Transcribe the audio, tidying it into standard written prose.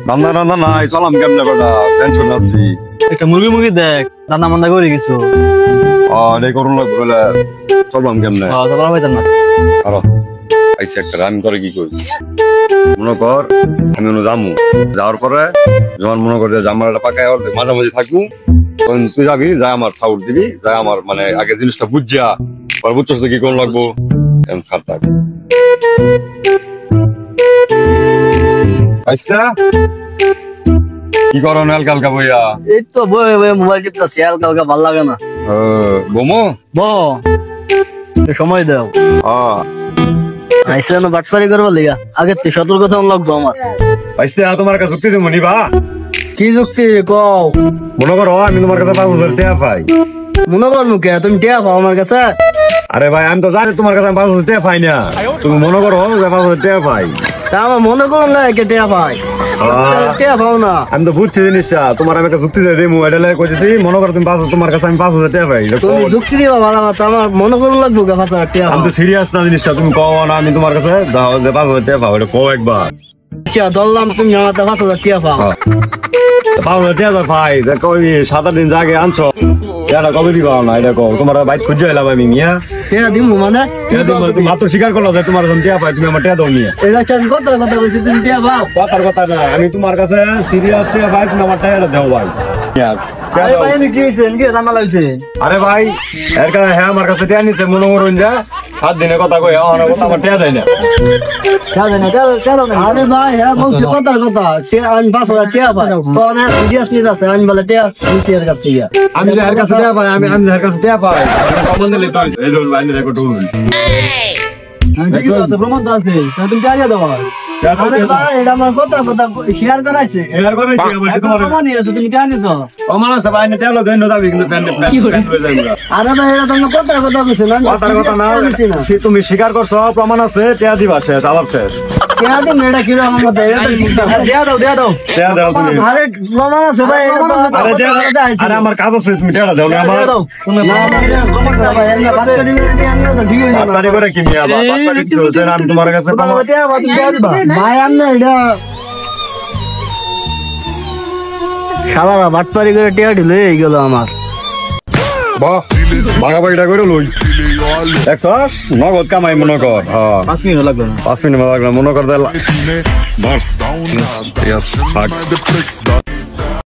রান্না রান্না নাই, চলাম কেমনে বেটা, টেনশন আছি। একটা মুরগি দেখ, রান্না বান্না করে কিছু। এই করুন লাগবে বলে চললাম কেমনে? আরো আইসি একটা, আমি তোরে কি করি মনে কর, আমি যামু, যাওয়ার পরে যখন মনে কর জামাটা পাকায় মাঝামাঝি থাকবো, তখন তুই যাবি, যাই আমার চাউল দিবি, যাই আমার মানে আগে জিনিসটা বুঝিয়া পরে বুঝছস তো কি কোন লাগবো খাত থাক। আইসা কি করো হালকা হালকা বইয়া? এই তো বয়ে বয়ে মোবাইল টিপতেছি, হালকা হালকা ভাল লাগে না। বোমো সময় দাও। আইসা না বাটপারি করবার লিগা, আগে তুই সতর্কতা লাগবো আমার। আইসা তোমার কাছে যুক্তি দেবো নিবা? কি যুক্তি কও? মনে করো আমি তোমার কাছে 5,000 টাকা পাই। মনে করবো কে তুমি টিয়া পাও আমার কাছে? আরে ভাই আমি তো জানি তোমার কাছে 5,000 টাকা পাই না, তুমি মনে করো যে 5,000 টাকা পাই। তা আমার মনে করুন না কে টিয়া পাই, টিয়া পাও না। আমি তো বুঝছি জিনিসটা, তোমার আমি একটা যুক্তি দিয়ে দিই, এটা লাগে কইতেছি মনে করো তুমি তোমার কাছে আমি 5,000 টাকা পাই। তুমি যুক্তি দিবা ভালো কথা, আমার মনে করুন লাগবো কে 5,000 টাকা। আমি তো সিরিয়াস না জিনিসটা, তুমি কও না আমি তোমার কাছে 5,000 টাকা পাবো, এটা কও একবার। আচ্ছা ধরলাম তুমি আমার 5,000 টাকা পাও। 5,000 টাকা পাই, দেখো 7-8 দিন আগে আনছো, এটা কবে দিবা না? এটা কও, তোমার বাইক খুঁজে এলাম আমি মিয়া, টাকা দিমু মানে মাত্র স্বীকার করলো যে তোমার টাকা পাই, তুমি আমার টাকা দাও নিয়ে। এটা কথা কথা বলছি, তুমি টাকা পাও? কথার কথা না, আমি তোমার কাছে সিরিয়াস টাকা পাই, তুমি আমার টাকাটা দাও ভাই। আরে ভাই আমি কি হইছে কি রান্না লাগছে? আরে ভাই এর কারণে হ্যাঁ আমার কাছে টাকা নিছে, মনে করুন যা 7 দিনের কথা কই আমার টাকা দেয় না। আরে ভাই হ্যাঁ বলছি কথার কথা, আমি 5,000 টাকা পাই, তখন সিরিয়াস নিয়ে যাচ্ছে, আমি বলে টাকা নিছি এর কাছ থেকে। আমি এর কাছে টাকা পাই, আমি এর কাছে টাকা পাই, কমন দিলে তো এই ধরুন বাইরে রেকর্ড করুন। ঠিক আছে প্রমাণ তো আছে, তুমি টাকা দাও। আরে ভাই এটা আমার কথা কথা শেয়ার করাইছে, এর করে কি আমার তোমার প্রমাণ নিয়েছে, তুমি টাকা নিছো। কমন আছে ভাই, না টাকা দেন না দাবি কিন্তু প্যান্ট হয়ে যাবে। আরে ভাই এটা তুমি কথার কথা কইছো না, কথার কথা না, তুমি স্বীকার করছো, প্রমাণ আছে, টাকা দিবা, শেষ আলাপ শেষ। টাকা দিন এটা কি রকম কথা, এটা দেয়া দাও টাকা দাও তুমি। আরে প্রমাণ আছে ভাই, এটা তো আরে টাকা, আরে আমার কাজ আছে, তুমি টাকা দাও না আমার। তুমি না ভাই এমনি বাচ্চা দিলে এটা ঠিক হই না। বাড়ি করে কি নিয়া বাবা, বাড়ি কি হচ্ছে আমি তোমার কাছে ভাই আমনে এটা শালারা বাটপারি করে টিয়া দিলে এই গেল আমার। বাহ ভাগাভাগিটা করে লই, দেখছস নগদ কামাই মনে কর। 5 মিনিট লাগবে না, 5 মিনিট লাগবে মনে কর।